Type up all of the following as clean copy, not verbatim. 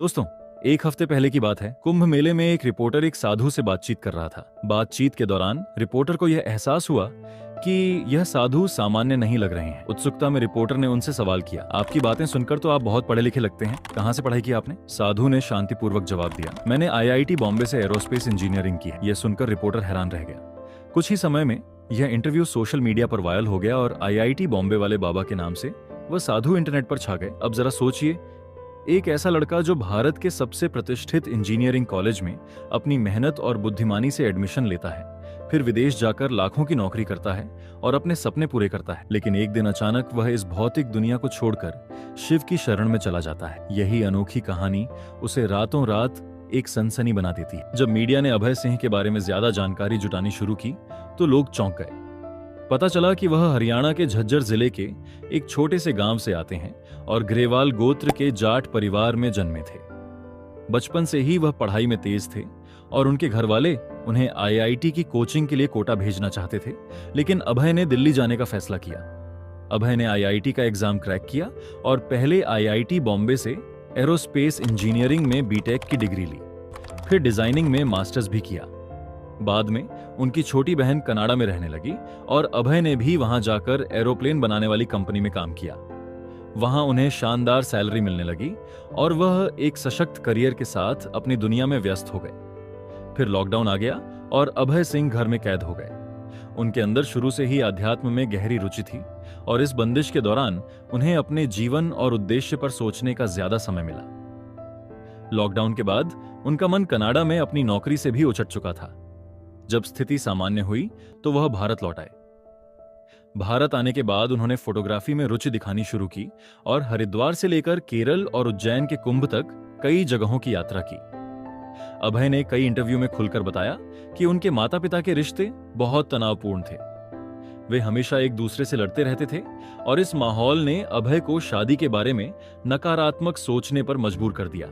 दोस्तों, एक हफ्ते पहले की बात है। कुंभ मेले में एक रिपोर्टर एक साधु से बातचीत कर रहा था। बातचीत के दौरान रिपोर्टर को यह एहसास हुआ कि यह साधु सामान्य नहीं लग रहे हैं। उत्सुकता में रिपोर्टर ने उनसे सवाल किया, आपकी बातें सुनकर तो आप बहुत पढ़े लिखे लगते हैं, कहाँ से पढ़ाई की आपने? साधु ने शांतिपूर्वक जवाब दिया, मैंने IIT बॉम्बे से एरोस्पेस इंजीनियरिंग की है। यह सुनकर रिपोर्टर हैरान रह गया। कुछ ही समय में यह इंटरव्यू सोशल मीडिया पर वायरल हो गया और IIT बॉम्बे वाले बाबा के नाम से वह साधु इंटरनेट पर छा गए। अब जरा सोचिए, एक ऐसा लड़का जो भारत के सबसे प्रतिष्ठित इंजीनियरिंग कॉलेज में अपनी मेहनत और बुद्धिमानी से एडमिशन लेता है, फिर विदेश जाकर लाखों की नौकरी करता है और अपने सपने पूरे करता है, लेकिन एक दिन अचानक वह इस भौतिक दुनिया को छोड़कर शिव की शरण में चला जाता है। यही अनोखी कहानी उसे रातों रात एक सनसनी बना देती है। जब मीडिया ने अभय सिंह के बारे में ज्यादा जानकारी जुटानी शुरू की तो लोग चौंक गए। पता चला कि वह हरियाणा के झज्जर जिले के एक छोटे से गांव से आते हैं और ग्रेवाल गोत्र के जाट परिवार में जन्मे थे। बचपन से ही वह पढ़ाई में तेज थे और उनके घर वाले उन्हें IIT की कोचिंग के लिए कोटा भेजना चाहते थे, लेकिन अभय ने दिल्ली जाने का फैसला किया। अभय ने IIT का एग्जाम क्रैक किया और पहले IIT बॉम्बे से एरोस्पेस इंजीनियरिंग में बीटेक की डिग्री ली, फिर डिजाइनिंग में मास्टर्स भी किया। बाद में उनकी छोटी बहन कनाडा में रहने लगी और अभय ने भी वहां जाकर एरोप्लेन बनाने वाली कंपनी में काम किया। वहां उन्हें शानदार सैलरी मिलने लगी और वह एक सशक्त करियर के साथ अपनी दुनिया में व्यस्त हो गए। फिर लॉकडाउन आ गया और अभय सिंह घर में कैद हो गए। उनके अंदर शुरू से ही अध्यात्म में गहरी रुचि थी और इस बंदिश के दौरान उन्हें अपने जीवन और उद्देश्य पर सोचने का ज्यादा समय मिला। लॉकडाउन के बाद उनका मन कनाडा में अपनी नौकरी से भी उचट चुका था। जब स्थिति सामान्य हुई तो वह भारत लौट आए। भारत आने के बाद उन्होंने फोटोग्राफी में रुचि दिखानी शुरू की और हरिद्वार से लेकर केरल और उज्जैन के कुंभ तक कई जगहों की यात्रा की। अभय ने कई इंटरव्यू में खुलकर बताया कि उनके माता पिता के रिश्ते बहुत तनावपूर्ण थे। वे हमेशा एक दूसरे से लड़ते रहते थे और इस माहौल ने अभय को शादी के बारे में नकारात्मक सोचने पर मजबूर कर दिया।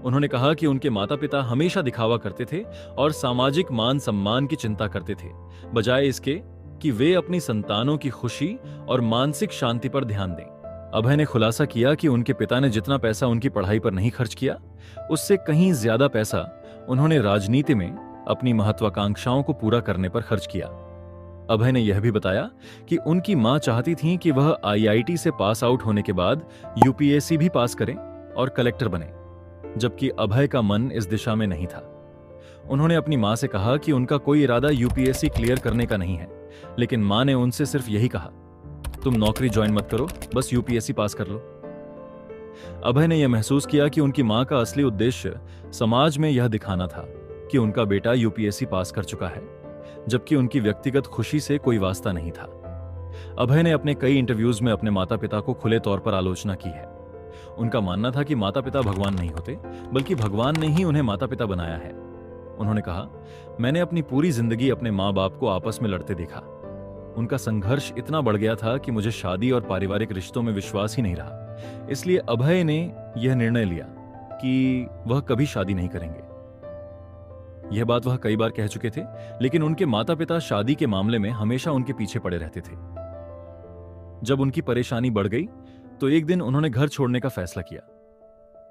उन्होंने कहा कि उनके माता पिता हमेशा दिखावा करते थे और सामाजिक मान सम्मान की चिंता करते थे, बजाय इसके कि वे अपनी संतानों की खुशी और मानसिक शांति पर ध्यान दें। अभय ने खुलासा किया कि उनके पिता ने जितना पैसा उनकी पढ़ाई पर नहीं खर्च किया, उससे कहीं ज्यादा पैसा उन्होंने राजनीति में अपनी महत्वाकांक्षाओं को पूरा करने पर खर्च किया। अभय ने यह भी बताया कि उनकी मां चाहती थी कि वह IIT से पास आउट होने के बाद UPSC भी पास करें और कलेक्टर बने, जबकि अभय का मन इस दिशा में नहीं था। उन्होंने अपनी मां से कहा कि उनका कोई इरादा UPSC क्लियर करने का नहीं है, लेकिन मां ने उनसे सिर्फ यही कहा, तुम नौकरी ज्वाइन मत करो, बस UPSC पास कर लो। अभय ने यह महसूस किया कि उनकी मां का असली उद्देश्य समाज में यह दिखाना था कि उनका बेटा UPSC पास कर चुका है, जबकि उनकी व्यक्तिगत खुशी से कोई वास्ता नहीं था। अभय ने अपने कई इंटरव्यूज में अपने माता पिता को खुले तौर पर आलोचना की है। उनका मानना था कि माता पिता भगवान नहीं होते, बल्कि भगवान ने ही उन्हें माता पिता बनाया है। उन्होंने कहा, मैंने अपनी पूरी जिंदगी अपने माँ बाप को आपस में लड़ते देखा। उनका संघर्ष इतना बढ़ गया था कि मुझे शादी और पारिवारिक रिश्तों में विश्वास ही नहीं रहा। इसलिए अभय ने यह निर्णय लिया कि वह कभी शादी नहीं करेंगे। यह बात वह कई बार कह चुके थे, लेकिन उनके माता पिता शादी के मामले में हमेशा उनके पीछे पड़े रहते थे। जब उनकी परेशानी बढ़ गई तो एक दिन उन्होंने घर छोड़ने का फैसला किया।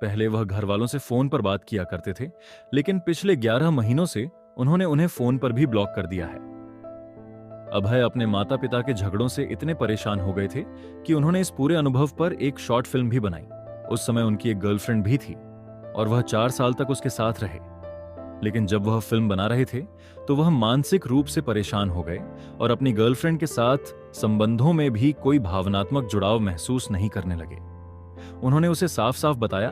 पहले वह घर वालों से फोन पर बात किया करते थे, लेकिन पिछले 11 महीनों से उन्होंने उन्हें फोन पर भी ब्लॉक कर दिया है। अभय अपने माता पिता के झगड़ों से इतने परेशान हो गए थे कि उन्होंने इस पूरे अनुभव पर एक शॉर्ट फिल्म भी बनाई। उस समय उनकी एक गर्लफ्रेंड भी थी और वह 4 साल तक उसके साथ रहे, लेकिन जब वह फिल्म बना रहे थे तो वह मानसिक रूप से परेशान हो गए और अपनी गर्लफ्रेंड के साथ संबंधों में भी कोई भावनात्मक जुड़ाव महसूस नहीं करने लगे। उन्होंने उसे साफ साफ बताया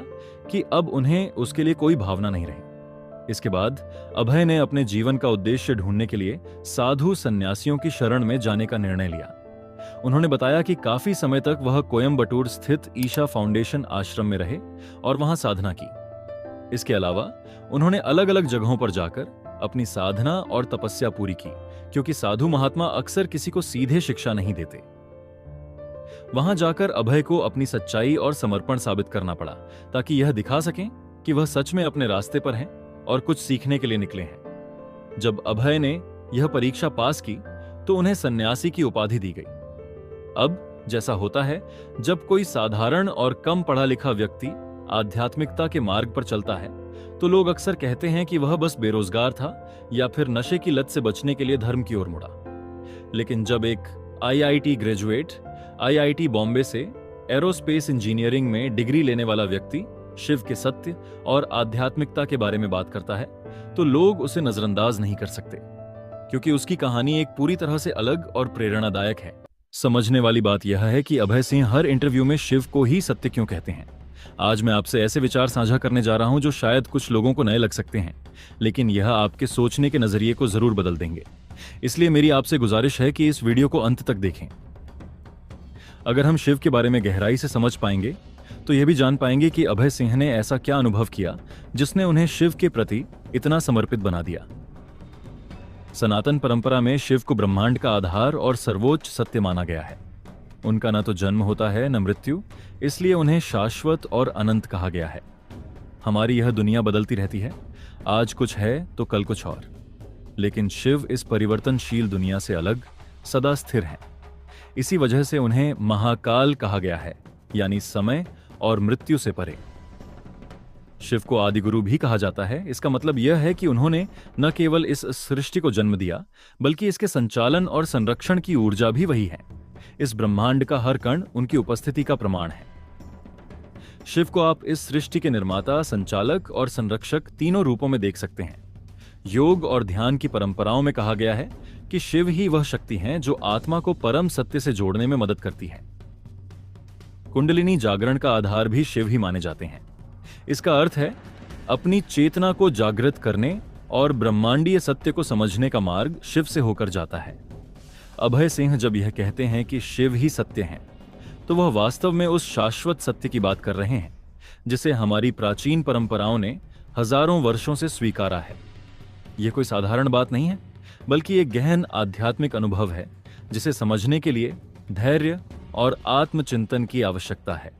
कि अब उन्हें उसके लिए कोई भावना नहीं रही। इसके बाद अभय ने अपने जीवन का उद्देश्य ढूंढने के लिए साधु सन्यासियों की शरण में जाने का निर्णय लिया। उन्होंने बताया कि काफी समय तक वह कोयम्बटूर स्थित ईशा फाउंडेशन आश्रम में रहे और वहां साधना की। इसके अलावा उन्होंने अलग अलग जगहों पर जाकर अपनी साधना और तपस्या पूरी की, क्योंकि साधु महात्मा अक्सर किसी को सीधे शिक्षा नहीं देते। वहां जाकर अभय को अपनी सच्चाई और समर्पण साबित करना पड़ा, ताकि यह दिखा सकें कि वह सच में अपने रास्ते पर हैं और कुछ सीखने के लिए निकले हैं। जब अभय ने यह परीक्षा पास की तो उन्हें सन्यासी की उपाधि दी गई। अब जैसा होता है, जब कोई साधारण और कम पढ़ा लिखा व्यक्ति आध्यात्मिकता के मार्ग पर चलता है तो लोग अक्सर कहते हैं कि वह बस बेरोजगार था या फिर नशे की लत से बचने के लिए धर्म की ओर मुड़ा। लेकिन जब एक आईआईटी ग्रेजुएट आईआईटी बॉम्बे से एरोस्पेस इंजीनियरिंग में डिग्री लेने वाला व्यक्ति शिव के सत्य और आध्यात्मिकता के बारे में बात करता है तो लोग उसे नजरअंदाज नहीं कर सकते, क्योंकि उसकी कहानी एक पूरी तरह से अलग और प्रेरणादायक है। समझने वाली बात यह है कि अभय सिंह हर इंटरव्यू में शिव को ही सत्य क्यों कहते हैं। आज मैं आपसे ऐसे विचार साझा करने जा रहा हूं जो शायद कुछ लोगों को नए लग सकते हैं, लेकिन यह आपके सोचने के नजरिए को जरूर बदल देंगे। इसलिए मेरी आपसे गुजारिश है कि इस वीडियो को अंत तक देखें। अगर हम शिव के बारे में गहराई से समझ पाएंगे तो यह भी जान पाएंगे कि अभय सिंह ने ऐसा क्या अनुभव किया जिसने उन्हें शिव के प्रति इतना समर्पित बना दिया। सनातन परंपरा में शिव को ब्रह्मांड का आधार और सर्वोच्च सत्य माना गया है। उनका न तो जन्म होता है न मृत्यु, इसलिए उन्हें शाश्वत और अनंत कहा गया है। हमारी यह दुनिया बदलती रहती है, आज कुछ है तो कल कुछ और, लेकिन शिव इस परिवर्तनशील दुनिया से अलग सदा स्थिर हैं। इसी वजह से उन्हें महाकाल कहा गया है, यानी समय और मृत्यु से परे। शिव को आदि गुरु भी कहा जाता है। इसका मतलब यह है कि उन्होंने न केवल इस सृष्टि को जन्म दिया, बल्कि इसके संचालन और संरक्षण की ऊर्जा भी वही है। इस ब्रह्मांड का हर कण उनकी उपस्थिति का प्रमाण है। शिव को आप इस सृष्टि के निर्माता, संचालक और संरक्षक तीनों रूपों में देख सकते हैं। योग और ध्यान की परंपराओं में कहा गया है कि शिव ही वह शक्ति हैं जो आत्मा को परम सत्य से जोड़ने में मदद करती है। कुंडलिनी जागरण का आधार भी शिव ही माने जाते हैं। इसका अर्थ है अपनी चेतना को जागृत करने और ब्रह्मांडीय सत्य को समझने का मार्ग शिव से होकर जाता है। अभय सिंह जब यह कहते हैं कि शिव ही सत्य हैं, तो वह वास्तव में उस शाश्वत सत्य की बात कर रहे हैं जिसे हमारी प्राचीन परंपराओं ने हजारों वर्षों से स्वीकारा है। यह कोई साधारण बात नहीं है, बल्कि एक गहन आध्यात्मिक अनुभव है जिसे समझने के लिए धैर्य और आत्मचिंतन की आवश्यकता है।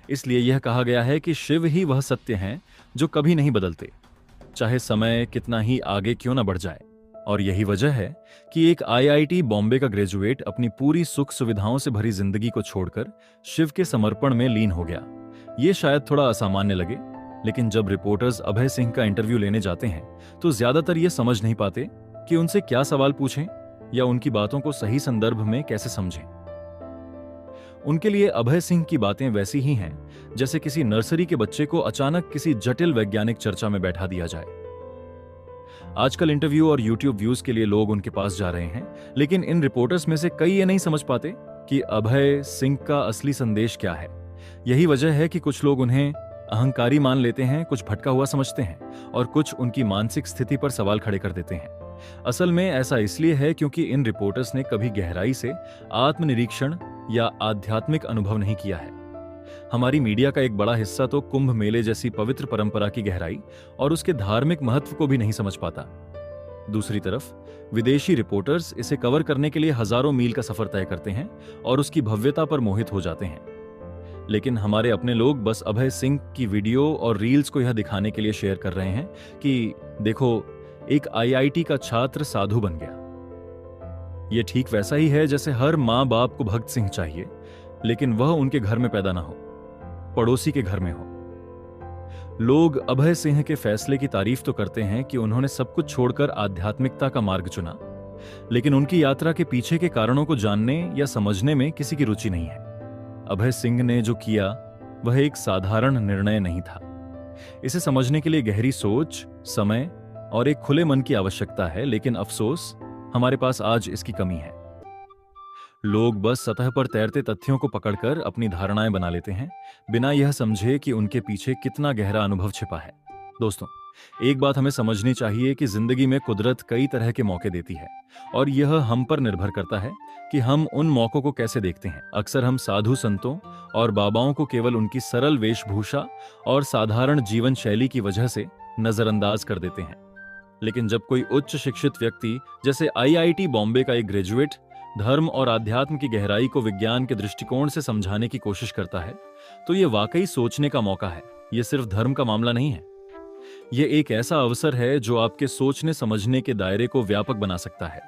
इसलिए यह कहा गया है कि शिव ही वह सत्य हैं जो कभी नहीं बदलते, चाहे समय कितना ही आगे क्यों न बढ़ जाए। और यही वजह है कि एक आईआईटी बॉम्बे का ग्रेजुएट अपनी पूरी सुख सुविधाओं से भरी जिंदगी को छोड़कर शिव के समर्पण में लीन हो गया। ये शायद थोड़ा असामान्य लगे, लेकिन जब रिपोर्टर्स अभय सिंह का इंटरव्यू लेने जाते हैं तो ज्यादातर ये समझ नहीं पाते कि उनसे क्या सवाल पूछें या उनकी बातों को सही संदर्भ में कैसे समझें। उनके लिए अभय सिंह की बातें वैसी ही हैं जैसे किसी नर्सरी के बच्चे को अचानक किसी जटिल वैज्ञानिक चर्चा में बैठा दिया जाए। आजकल इंटरव्यू और यूट्यूब व्यूज के लिए लोग उनके पास जा रहे हैं, लेकिन इन रिपोर्टर्स में से कई ये नहीं समझ पाते कि अभय सिंह का असली संदेश क्या है। यही वजह है कि कुछ लोग उन्हें अहंकारी मान लेते हैं, कुछ भटका हुआ समझते हैं और कुछ उनकी मानसिक स्थिति पर सवाल खड़े कर देते हैं। असल में ऐसा इसलिए है क्योंकि इन रिपोर्टर्स ने कभी गहराई से आत्मनिरीक्षण या आध्यात्मिक अनुभव नहीं किया है। हमारी मीडिया का एक बड़ा हिस्सा तो कुंभ मेले जैसी पवित्र परंपरा की गहराई और उसके धार्मिक महत्व को भी नहीं समझ पाता। दूसरी तरफ विदेशी रिपोर्टर्स इसे कवर करने के लिए हजारों मील का सफर तय करते हैं और उसकी भव्यता पर मोहित हो जाते हैं। लेकिन हमारे अपने लोग बस अभय सिंह की वीडियो और रील्स को यह दिखाने के लिए शेयर कर रहे हैं कि देखो, एक आईआईटी का छात्र साधु बन गया। यह ठीक वैसा ही है जैसे हर माँ बाप को भगत सिंह चाहिए, लेकिन वह उनके घर में पैदा ना हो, पड़ोसी के घर में हो। लोग अभय सिंह के फैसले की तारीफ तो करते हैं कि उन्होंने सब कुछ छोड़कर आध्यात्मिकता का मार्ग चुना, लेकिन उनकी यात्रा के पीछे के कारणों को जानने या समझने में किसी की रुचि नहीं है। अभय सिंह ने जो किया वह एक साधारण निर्णय नहीं था। इसे समझने के लिए गहरी सोच, समय और एक खुले मन की आवश्यकता है, लेकिन अफसोस हमारे पास आज इसकी कमी है। लोग बस सतह पर तैरते तथ्यों को पकड़कर अपनी धारणाएं बना लेते हैं, बिना यह समझे कि उनके पीछे कितना गहरा अनुभव छिपा है। दोस्तों, एक बात हमें समझनी चाहिए कि जिंदगी में कुदरत कई तरह के मौके देती है और यह हम पर निर्भर करता है कि हम उन मौकों को कैसे देखते हैं। अक्सर हम साधु संतों और बाबाओं को केवल उनकी सरल वेशभूषा और साधारण जीवन शैली की वजह से नजरअंदाज कर देते हैं, लेकिन जब कोई उच्च शिक्षित व्यक्ति जैसे आईआईटी बॉम्बे का एक ग्रेजुएट धर्म और अध्यात्म की गहराई को विज्ञान के दृष्टिकोण से समझाने की कोशिश करता है, तो यह वाकई सोचने का मौका है। यह सिर्फ धर्म का मामला नहीं है, यह एक ऐसा अवसर है जो आपके सोचने समझने के दायरे को व्यापक बना सकता है।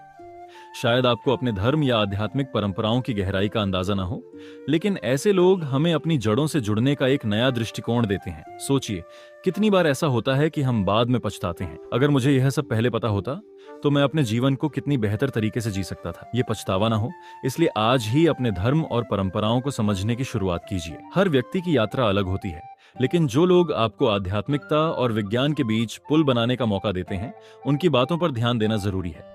शायद आपको अपने धर्म या आध्यात्मिक परंपराओं की गहराई का अंदाजा ना हो, लेकिन ऐसे लोग हमें अपनी जड़ों से जुड़ने का एक नया दृष्टिकोण देते हैं। सोचिए, कितनी बार ऐसा होता है कि हम बाद में पछताते हैं, अगर मुझे यह सब पहले पता होता तो मैं अपने जीवन को कितनी बेहतर तरीके से जी सकता था। ये पछतावा ना हो, इसलिए आज ही अपने धर्म और परंपराओं को समझने की शुरुआत कीजिए। हर व्यक्ति की यात्रा अलग होती है, लेकिन जो लोग आपको आध्यात्मिकता और विज्ञान के बीच पुल बनाने का मौका देते हैं, उनकी बातों पर ध्यान देना जरूरी है।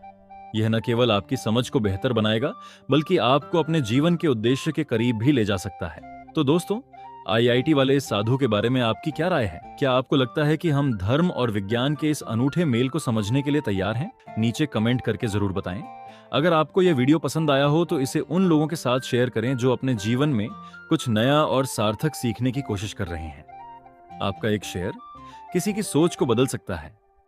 यह न केवल आपकी समझ को बेहतर बनाएगा, बल्कि आपको अपने जीवन के उद्देश्य के करीब भी ले जा सकता है। तो दोस्तों, आईआईटी वाले इस साधु के बारे में आपकी क्या राय है? क्या आपको लगता है कि हम धर्म और विज्ञान के इस अनूठे मेल को समझने के लिए तैयार हैं? नीचे कमेंट करके जरूर बताएं। अगर आपको यह वीडियो पसंद आया हो तो इसे उन लोगों के साथ शेयर करें जो अपने जीवन में कुछ नया और सार्थक सीखने की कोशिश कर रहे हैं। आपका एक शेयर किसी की सोच को बदल सकता है।